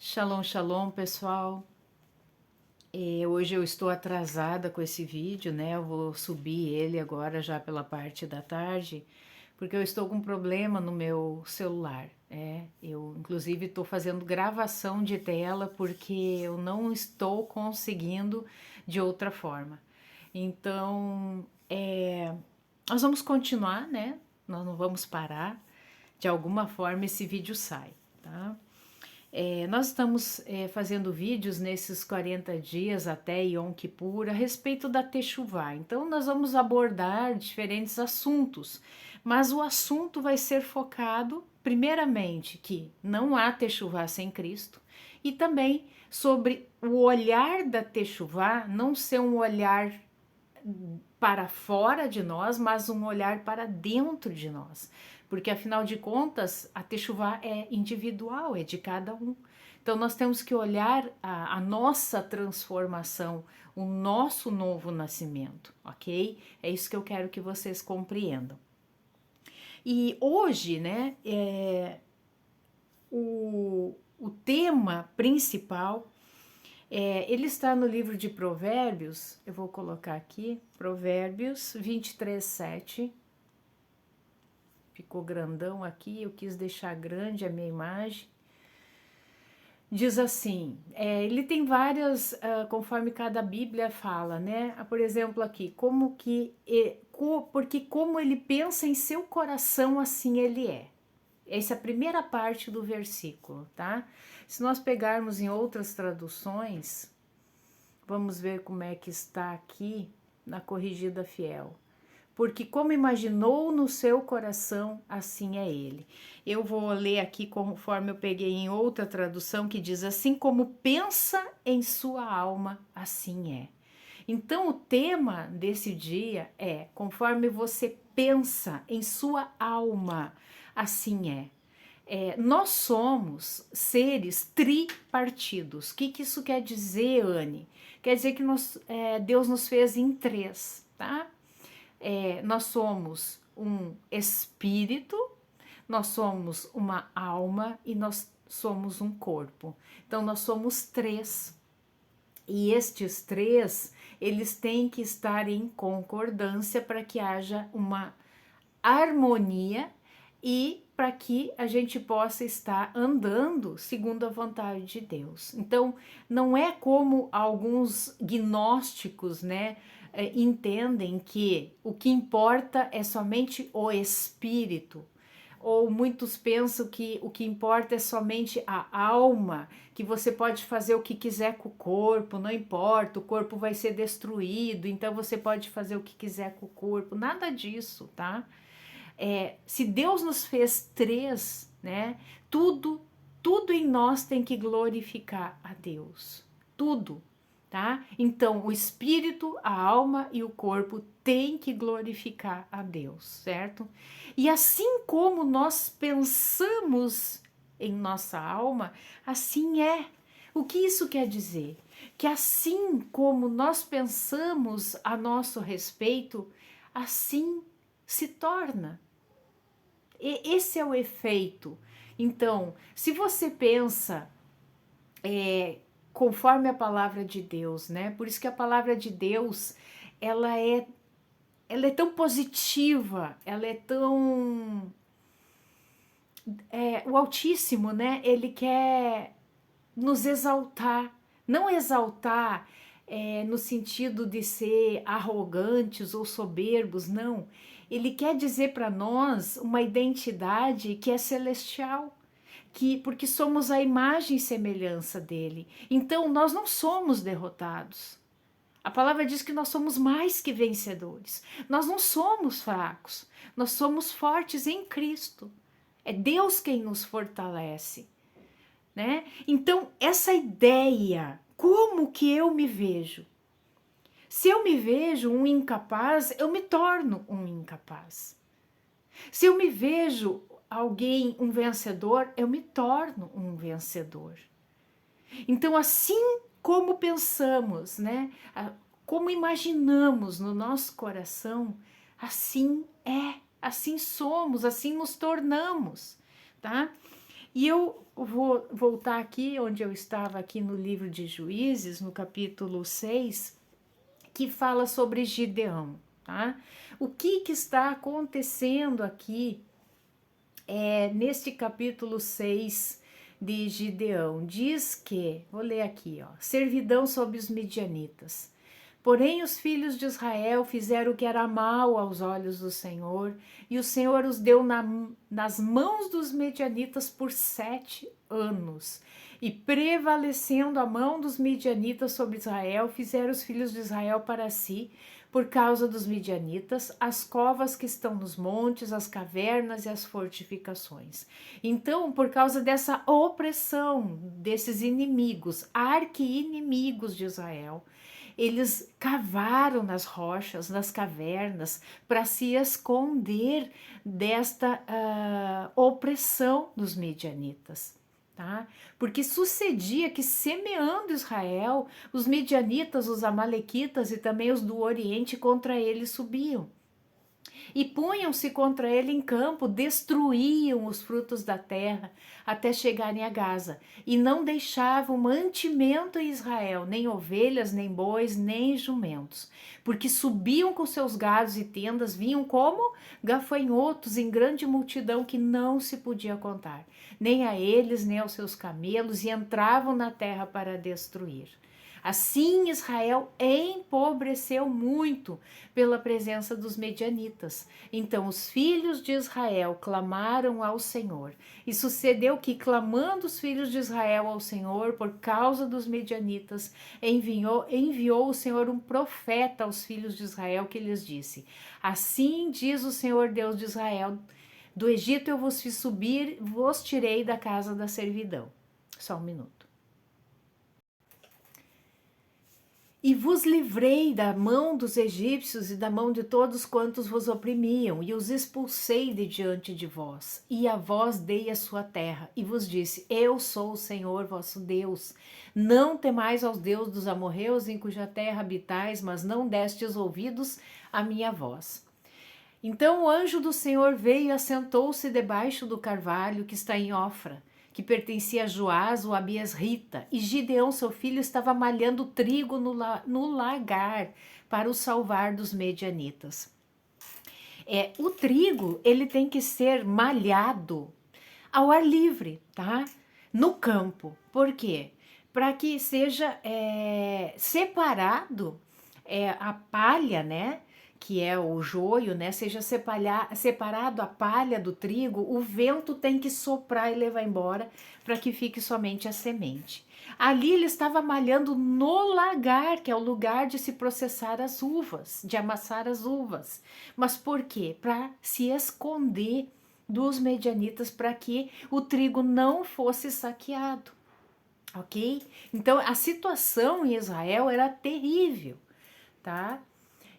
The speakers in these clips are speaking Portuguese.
Shalom, shalom, pessoal. Hoje eu estou atrasada com esse vídeo, né? Eu vou subir ele agora já pela parte da tarde, porque eu estou com um problema no meu celular. Eu inclusive estou fazendo gravação de tela porque eu não estou conseguindo de outra forma. Então, nós vamos continuar, né? Nós não vamos parar. De alguma forma esse vídeo sai, tá? Nós estamos fazendo vídeos nesses 40 dias até Yom Kippur a respeito da Teshuvá. Então, nós vamos abordar diferentes assuntos, mas o assunto vai ser focado, primeiramente, que não há Teshuvá sem Cristo, e também sobre o olhar da Teshuvá não ser um olhar para fora de nós, mas um olhar para dentro de nós. Porque afinal de contas, a Teshuvá é individual, é de cada um. Então nós temos que olhar a nossa transformação, o nosso novo nascimento, ok? É isso que eu quero que vocês compreendam. E hoje, né, o tema principal ele está no livro de Provérbios, eu vou colocar aqui, Provérbios 23, 7. Ficou grandão aqui, eu quis deixar grande a minha imagem. Diz assim, ele tem várias, conforme cada Bíblia fala, né? Por exemplo aqui, porque como ele pensa em seu coração, assim ele é. Essa é a primeira parte do versículo, tá? Se nós pegarmos em outras traduções, vamos ver como é que está aqui na Corrigida Fiel. Porque como imaginou no seu coração, assim é ele. Eu vou ler aqui conforme eu peguei em outra tradução que diz assim: como pensa em sua alma, assim é. Então o tema desse dia é: conforme você pensa em sua alma, assim é. Nós somos seres tripartidos. O que isso quer dizer, Anne? Quer dizer que Deus nos fez em três, tá? Nós somos um espírito, nós somos uma alma e nós somos um corpo. Então nós somos três. E estes três, eles têm que estar em concordância para que haja uma harmonia e para que a gente possa estar andando segundo a vontade de Deus. Então, não é como alguns gnósticos, né, entendem que o que importa é somente o espírito, ou muitos pensam que o que importa é somente a alma, que você pode fazer o que quiser com o corpo, não importa, o corpo vai ser destruído, então você pode fazer o que quiser com o corpo, nada disso, tá? Se Deus nos fez três, né? Tudo em nós tem que glorificar a Deus. Tudo, tá? Então, o espírito, a alma e o corpo têm que glorificar a Deus, certo? E assim como nós pensamos em nossa alma, assim é. O que isso quer dizer? Que assim como nós pensamos a nosso respeito, assim se torna. Esse é o efeito. Então, se você pensa conforme a palavra de Deus, né? Por isso que a palavra de Deus, ela é, ela é tão positiva, ela é tão... o Altíssimo, né? Ele quer nos exaltar. Não exaltar no sentido de ser arrogantes ou soberbos, não. Ele quer dizer para nós uma identidade que é celestial, porque somos a imagem e semelhança dele. Então nós não somos derrotados. A palavra diz que nós somos mais que vencedores. Nós não somos fracos. Nós somos fortes em Cristo. É Deus quem nos fortalece, né? Então, essa ideia, como que eu me vejo? Se eu me vejo um incapaz, eu me torno um incapaz. Se eu me vejo alguém, um vencedor, eu me torno um vencedor. Então, assim como pensamos, né? Como imaginamos no nosso coração, assim é, assim somos, assim nos tornamos, tá? E eu vou voltar aqui onde eu estava, aqui no livro de Juízes, no capítulo 6, que fala sobre Gideão, tá? O que está acontecendo aqui neste capítulo 6 de Gideão? Diz que, vou ler aqui, ó, servidão sob os midianitas. Porém, os filhos de Israel fizeram o que era mal aos olhos do Senhor, e o Senhor os deu nas mãos dos medianitas por 7 anos. E prevalecendo a mão dos midianitas sobre Israel, fizeram os filhos de Israel para si, por causa dos midianitas, as covas que estão nos montes, as cavernas e as fortificações. Então, por causa dessa opressão desses inimigos, arqui-inimigos de Israel, eles cavaram nas rochas, nas cavernas, para se esconder desta opressão dos midianitas. Tá? Porque sucedia que, semeando Israel, os midianitas, os amalequitas e também os do Oriente contra ele subiam. E punham-se contra ele em campo, destruíam os frutos da terra até chegarem a Gaza, e não deixavam mantimento em Israel, nem ovelhas, nem bois, nem jumentos, porque subiam com seus gados e tendas, vinham como gafanhotos em grande multidão que não se podia contar, nem a eles, nem aos seus camelos, e entravam na terra para destruir. Assim Israel empobreceu muito pela presença dos medianitas. Então os filhos de Israel clamaram ao Senhor. E sucedeu que, clamando os filhos de Israel ao Senhor por causa dos medianitas, enviou o Senhor um profeta aos filhos de Israel que lhes disse: Assim diz o Senhor Deus de Israel: do Egito eu vos fiz subir, vos tirei da casa da servidão. Só um minuto. E vos livrei da mão dos egípcios e da mão de todos quantos vos oprimiam, e os expulsei de diante de vós, e a vós dei a sua terra, e vos disse: Eu sou o Senhor vosso Deus. Não temais aos deuses dos amorreus em cuja terra habitais, mas não destes ouvidos à minha voz. Então o anjo do Senhor veio e assentou-se debaixo do carvalho que está em Ofra, que pertencia a Joás, o Abiesrita, e Gideão, seu filho, estava malhando trigo no lagar para o salvar dos medianitas. O trigo, ele tem que ser malhado ao ar livre, tá? No campo. Por quê? Para que seja separado a palha, né? Que é o joio, né? Seja separado a palha do trigo, o vento tem que soprar e levar embora para que fique somente a semente. Ali ele estava malhando no lagar, que é o lugar de se processar as uvas, de amassar as uvas. Mas por quê? Para se esconder dos medianitas, para que o trigo não fosse saqueado. Ok? Então a situação em Israel era terrível, tá?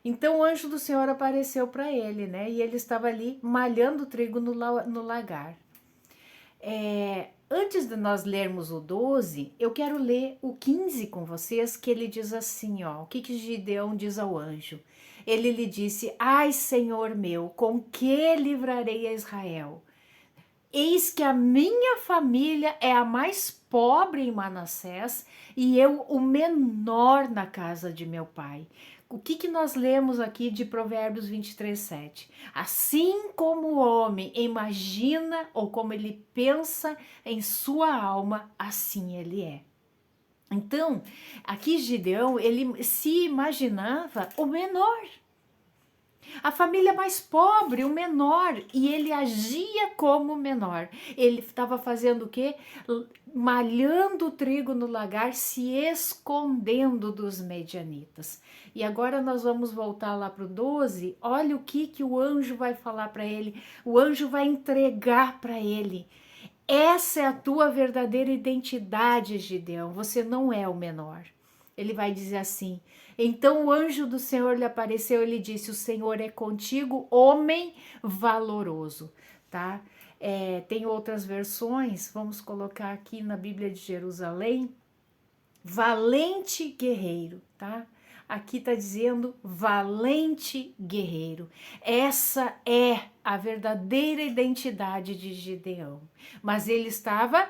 Então o anjo do Senhor apareceu para ele, né? E ele estava ali malhando trigo no lagar. Antes de nós lermos o 12, eu quero ler o 15 com vocês, que ele diz assim, ó, o que Gideão diz ao anjo? Ele lhe disse: Ai, Senhor meu, com que livrarei a Israel? Eis que a minha família é a mais pobre em Manassés e eu o menor na casa de meu pai. O que nós lemos aqui de Provérbios 23:7? Assim como o homem imagina ou como ele pensa em sua alma, assim ele é. Então, aqui Gideão, ele se imaginava o menor. A família mais pobre, o menor, e ele agia como menor. Ele estava fazendo o quê? Malhando o trigo no lagar, se escondendo dos medianitas. E agora nós vamos voltar lá para o 12. Olha o que o anjo vai falar para ele. O anjo vai entregar para ele. Essa é a tua verdadeira identidade, Gideão. Você não é o menor. Ele vai dizer assim: então o anjo do Senhor lhe apareceu e lhe disse: o Senhor é contigo, homem valoroso, tá? Tem outras versões, vamos colocar aqui na Bíblia de Jerusalém, valente guerreiro, tá? aqui está dizendo valente guerreiro. Essa é a verdadeira identidade de Gideão. Mas ele estava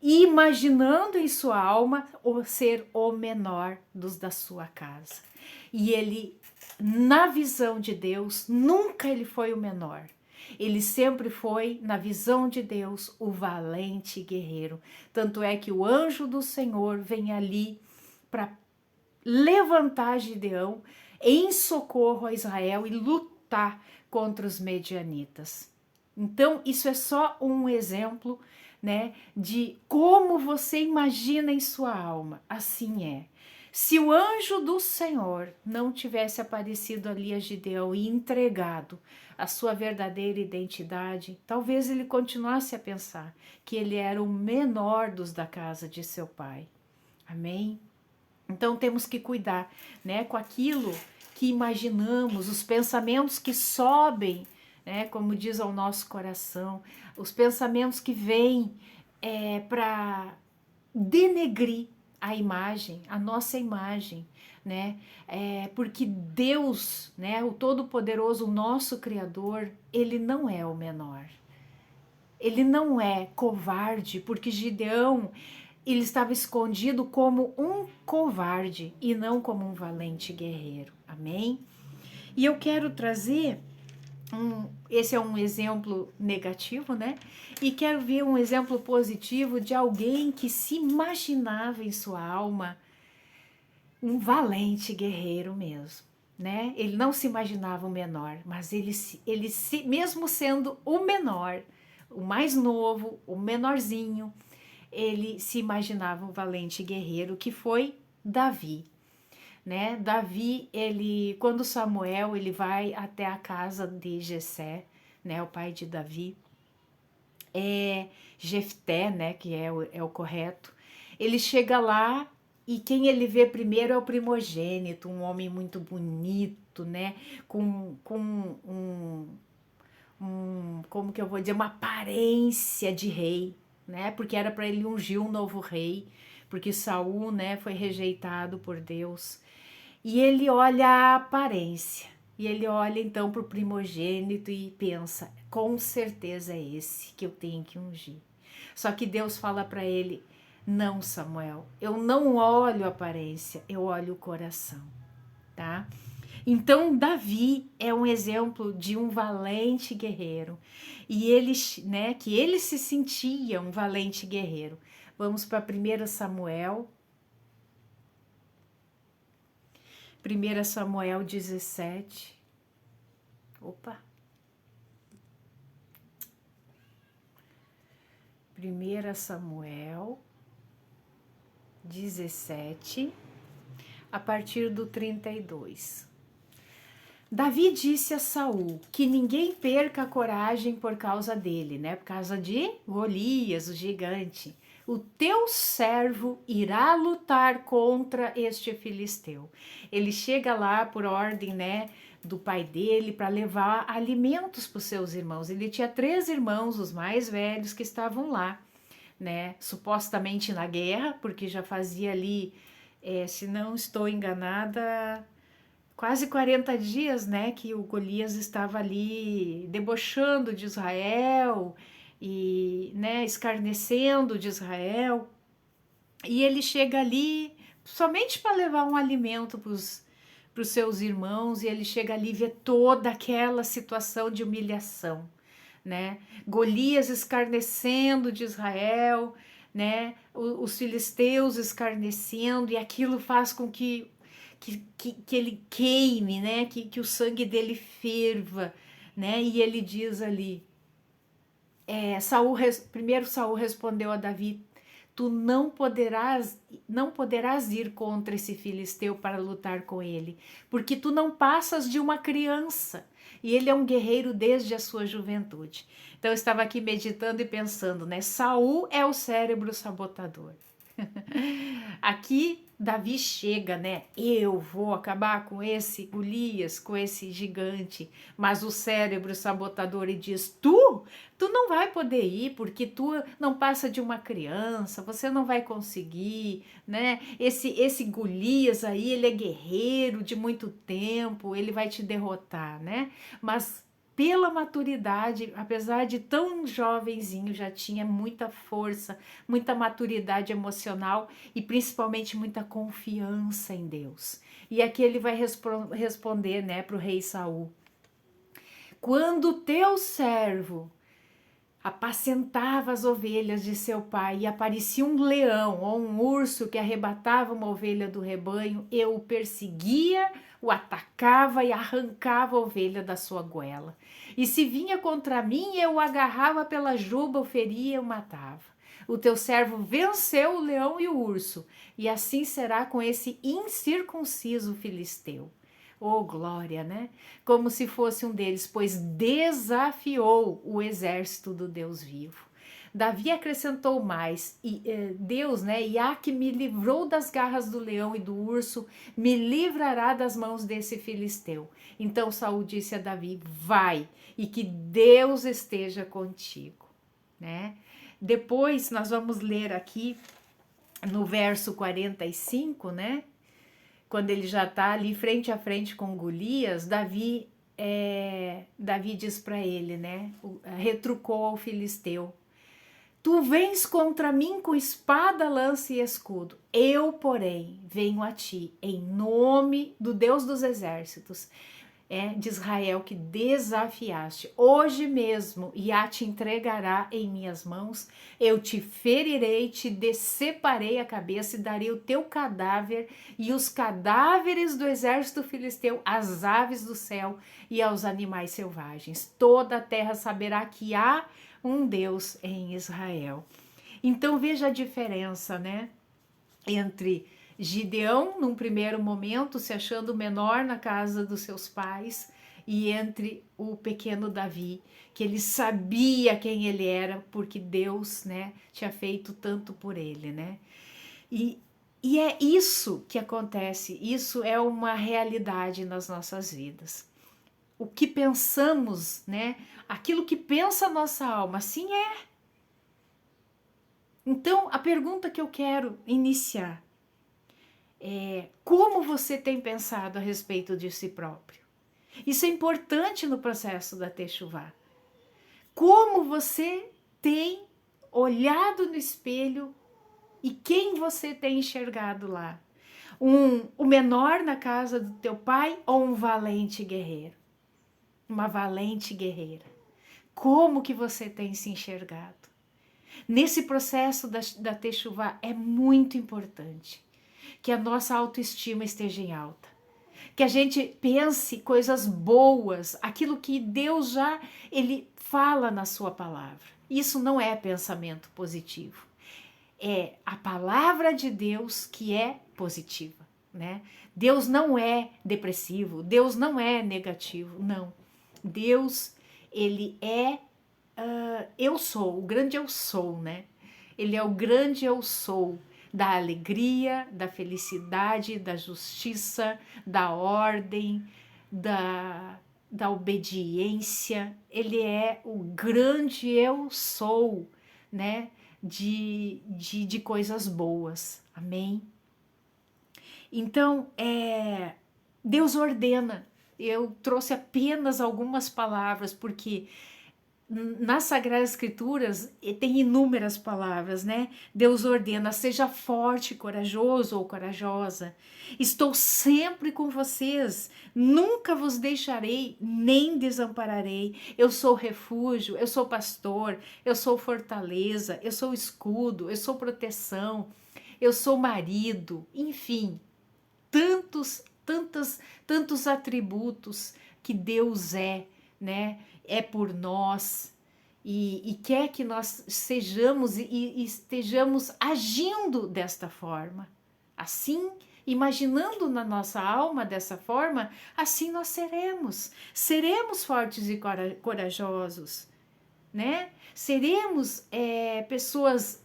imaginando em sua alma o ser o menor dos da sua casa. E ele, na visão de Deus, nunca ele foi o menor. Ele sempre foi, na visão de Deus, o valente guerreiro. Tanto é que o anjo do Senhor vem ali para levantar Gideão em socorro a Israel e lutar contra os medianitas. Então, isso é só um exemplo, né, de como você imagina em sua alma. Assim é. Se o anjo do Senhor não tivesse aparecido ali a Gideão e entregado a sua verdadeira identidade, talvez ele continuasse a pensar que ele era o menor dos da casa de seu pai. Amém? Então temos que cuidar, né, com aquilo que imaginamos, os pensamentos que sobem, né, como diz ao nosso coração, os pensamentos que vêm para denegrir a imagem, a nossa imagem, né? Porque Deus, né, o Todo-Poderoso, o nosso Criador, ele não é o menor. Ele não é covarde, porque Gideão, ele estava escondido como um covarde e não como um valente guerreiro. Amém? E eu quero trazer esse é um exemplo negativo, né? E quero ver um exemplo positivo de alguém que se imaginava em sua alma um valente guerreiro mesmo, né? Ele não se imaginava o menor, mas ele mesmo sendo o menor, o mais novo, o menorzinho, ele se imaginava um valente guerreiro, que foi Davi. Né? Davi, ele, quando Samuel ele vai até a casa de Jessé, né, o pai de Davi, Jefté, né, que é o correto, ele chega lá e quem ele vê primeiro é o primogênito, um homem muito bonito, né, com como que eu vou dizer, uma aparência de rei, né, porque era para ele ungir um novo rei, porque Saul, né, foi rejeitado por Deus. E ele olha a aparência, e ele olha então para o primogênito e pensa, com certeza é esse que eu tenho que ungir. Só que Deus fala para ele, não, Samuel, eu não olho a aparência, eu olho o coração, tá? Então Davi é um exemplo de um valente guerreiro, e ele, né, que ele se sentia um valente guerreiro. Vamos para 1 Samuel 1 Samuel 17. Opa! 1 Samuel 17, a partir do 32. Davi disse a Saul que ninguém perca a coragem por causa dele, né? Por causa de Golias, o gigante. O teu servo irá lutar contra este filisteu. Ele chega lá por ordem, né, do pai dele para levar alimentos para os seus irmãos. Ele tinha 3 irmãos, os mais velhos, que estavam lá, né, supostamente na guerra, porque já fazia ali, se não estou enganada, quase 40 dias, né, que o Golias estava ali debochando de Israel e, né, escarnecendo de Israel. E ele chega ali somente para levar um alimento para os seus irmãos, e ele chega ali e vê toda aquela situação de humilhação, né? Golias escarnecendo de Israel, né? Os filisteus escarnecendo, e aquilo faz com que ele queime, né? Que o sangue dele ferva, né? E ele diz ali, primeiro Saul respondeu a Davi, tu não poderás ir contra esse filisteu para lutar com ele, porque tu não passas de uma criança, e ele é um guerreiro desde a sua juventude. Então eu estava aqui meditando e pensando, né? Saul é o cérebro sabotador. Aqui Davi chega, né? Eu vou acabar com esse Golias, com esse gigante. Mas o cérebro sabotador diz: tu não vai poder ir porque tu não passa de uma criança, você não vai conseguir, né? Esse Golias aí, ele é guerreiro de muito tempo, ele vai te derrotar, né? Mas pela maturidade, apesar de tão jovenzinho, já tinha muita força, muita maturidade emocional e principalmente muita confiança em Deus. E aqui ele vai responder, né, para o rei Saul: quando teu servo apacentava as ovelhas de seu pai e aparecia um leão ou um urso que arrebatava uma ovelha do rebanho, eu o perseguia, o atacava e arrancava a ovelha da sua goela. E se vinha contra mim, eu o agarrava pela juba, o feria e o matava. O teu servo venceu o leão e o urso, e assim será com esse incircunciso filisteu. Oh, glória, né? Como se fosse um deles, pois desafiou o exército do Deus vivo. Davi acrescentou mais: Deus, né? Iá que me livrou das garras do leão e do urso, me livrará das mãos desse filisteu. Então Saul disse a Davi: vai, e que Deus esteja contigo, né? Depois nós vamos ler aqui no verso 45, né? Quando ele já está ali frente a frente com Golias, Davi diz para ele, né? Retrucou ao filisteu: tu vens contra mim com espada, lança e escudo. Eu, porém, venho a ti em nome do Deus dos exércitos, de Israel, que desafiaste. Hoje mesmo Iá te entregará em minhas mãos, eu te ferirei, te deceparei a cabeça e darei o teu cadáver e os cadáveres do exército filisteu às aves do céu e aos animais selvagens. Toda a terra saberá que há um Deus em Israel. Então veja a diferença, né? Entre Gideão, num primeiro momento, se achando menor na casa dos seus pais, e entre o pequeno Davi, que ele sabia quem ele era, porque Deus, né, tinha feito tanto por ele, né? E é isso que acontece, isso é uma realidade nas nossas vidas. O que pensamos, né? Aquilo que pensa a nossa alma, assim é. Então, a pergunta que eu quero iniciar: como você tem pensado a respeito de si próprio? Isso é importante no processo da Techuvá. Como você tem olhado no espelho e quem você tem enxergado lá? O menor na casa do teu pai ou um valente guerreiro? Uma valente guerreira? Como que você tem se enxergado? Nesse processo da Techuvá é muito importante que a nossa autoestima esteja em alta, que a gente pense coisas boas, aquilo que Deus ele fala na sua palavra. Isso não é pensamento positivo, é a palavra de Deus que é positiva, né? Deus não é depressivo, Deus não é negativo, não. Deus, ele é eu sou, o grande eu sou, né? Ele é o grande eu sou, da alegria, da felicidade, da justiça, da ordem, da obediência. Ele é o grande eu sou, né? De coisas boas. Amém? Então, Deus ordena. Eu trouxe apenas algumas palavras, porque nas Sagradas Escrituras tem inúmeras palavras, né? Deus ordena: seja forte, corajoso ou corajosa. Estou sempre com vocês, nunca vos deixarei, nem desampararei. Eu sou refúgio, eu sou pastor, eu sou fortaleza, eu sou escudo, eu sou proteção, eu sou marido, enfim, tantos atributos que Deus né? É por nós e quer que nós sejamos e estejamos agindo desta forma. Assim, imaginando na nossa alma dessa forma, assim nós seremos fortes e corajosos, né? Seremos pessoas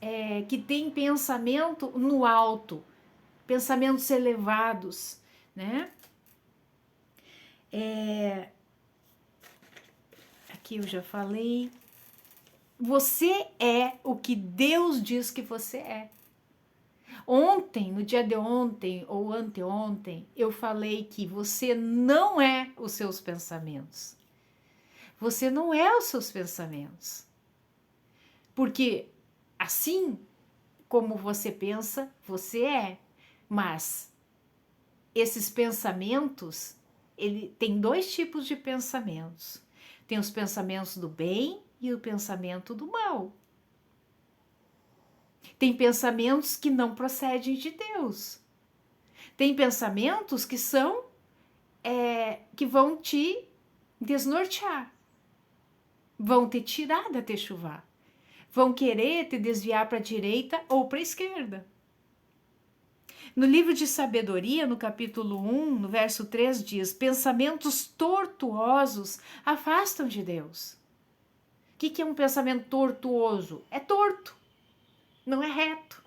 que têm pensamento no alto, pensamentos elevados, né? Aqui eu já falei. Você é o que Deus diz que você é. Ontem, no dia de ontem ou anteontem, eu falei que você não é os seus pensamentos. Você não é os seus pensamentos. Porque assim como você pensa, você é. Mas esses pensamentos, ele tem dois tipos de pensamentos. Tem os pensamentos do bem e o pensamento do mal. Tem pensamentos que não procedem de Deus. Tem pensamentos que são que vão te desnortear, vão te tirar da techuvá, vão querer te desviar para a direita ou para a esquerda. No livro de Sabedoria, no capítulo 1, no verso 3, diz: pensamentos tortuosos afastam de Deus. O que é um pensamento tortuoso? É torto, não é reto.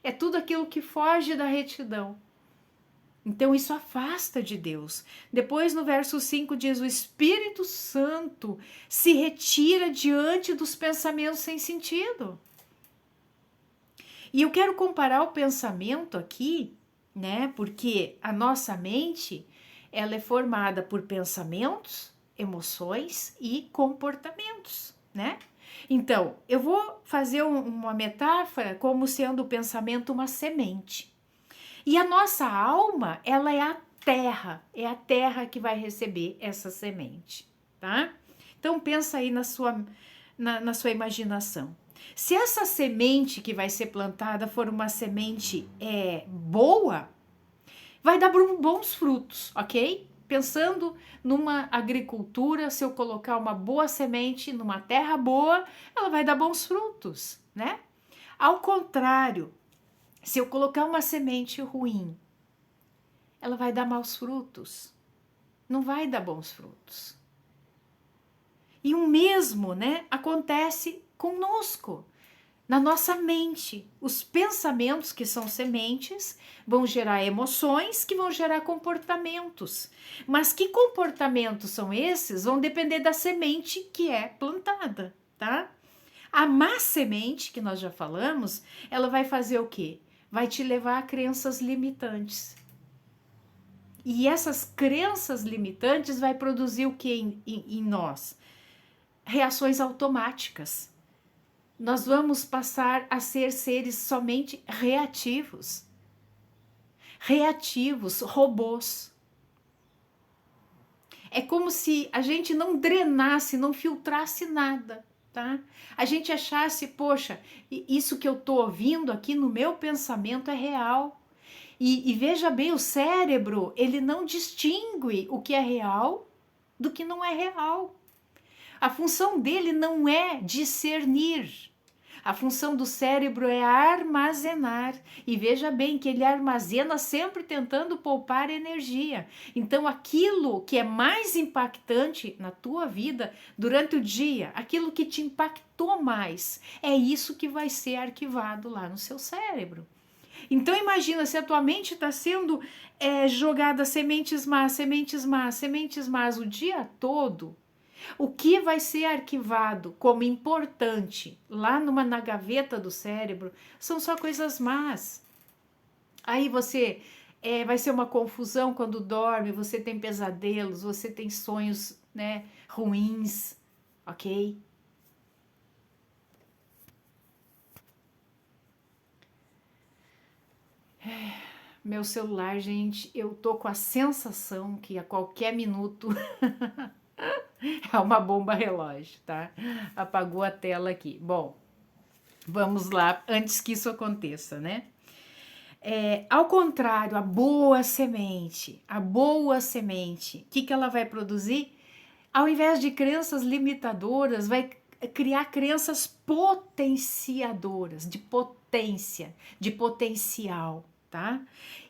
É tudo aquilo que foge da retidão. Então isso afasta de Deus. Depois no verso 5 diz: o Espírito Santo se retira diante dos pensamentos sem sentido. E eu quero comparar o pensamento aqui, né? Porque a nossa mente, ela é formada por pensamentos, emoções e comportamentos, né? Então, eu vou fazer uma metáfora como sendo o pensamento uma semente. E a nossa alma, ela é a terra que vai receber essa semente, tá? Então pensa aí na sua imaginação. Se essa semente que vai ser plantada for uma semente boa, vai dar bons frutos, ok? Pensando numa agricultura, se eu colocar uma boa semente numa terra boa, ela vai dar bons frutos, né? Ao contrário, se eu colocar uma semente ruim, ela vai dar maus frutos, não vai dar bons frutos. E o mesmo, né, acontece conosco, na nossa mente. Os pensamentos, que são sementes, vão gerar emoções, que vão gerar comportamentos. Mas que comportamentos são esses? Vão depender da semente que é plantada, tá? A má semente, que nós já falamos, ela vai fazer o quê? Vai te levar a crenças limitantes. E essas crenças limitantes vai produzir o que em nós? Reações automáticas. Nós vamos passar a ser seres somente reativos. Reativos, robôs. É como se a gente não drenasse, não filtrasse nada. Tá? A gente achasse, poxa, isso que eu estou ouvindo aqui no meu pensamento é real. E veja bem, o cérebro, ele não distingue o que é real do que não é real. A função dele não é discernir. A função do cérebro é armazenar. E veja bem que ele armazena sempre tentando poupar energia. Então, aquilo que é mais impactante na tua vida durante o dia, aquilo que te impactou mais, é isso que vai ser arquivado lá no seu cérebro. Então, imagina se a tua mente está sendo jogada sementes más o dia todo. O que vai ser arquivado como importante lá na gaveta do cérebro são só coisas más. Aí você vai ser uma confusão quando dorme, você tem pesadelos, você tem sonhos, né, ruins, ok? Meu celular, gente, eu tô com a sensação que a qualquer minuto é uma bomba relógio, tá? Apagou a tela aqui. Bom, vamos lá, antes que isso aconteça, né? Ao contrário, a boa semente, o que ela vai produzir? Ao invés de crenças limitadoras, vai criar crenças potenciadoras, de potência, de potencial, tá?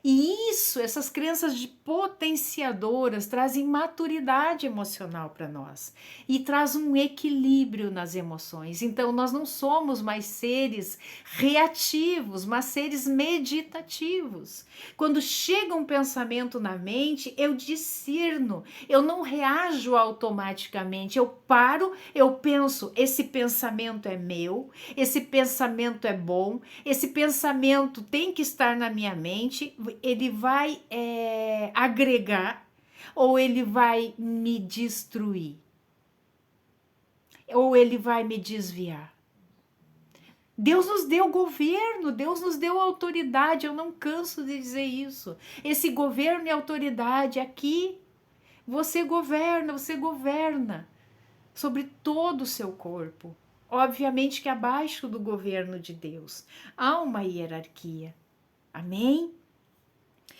E isso, essas crenças de potenciadoras trazem maturidade emocional para nós e traz um equilíbrio nas emoções. Então nós não somos mais seres reativos, mas seres meditativos. Quando chega um pensamento na mente, eu discerno, eu não reajo automaticamente, eu paro, eu penso, esse pensamento é meu, esse pensamento é bom, esse pensamento tem que estar na minha mente, ele vai agregar ou ele vai me destruir, ou ele vai me desviar. Deus nos deu governo, Deus nos deu autoridade, eu não canso de dizer isso. Esse governo e autoridade aqui, você governa sobre todo o seu corpo. Obviamente que abaixo do governo de Deus há uma hierarquia. Amém?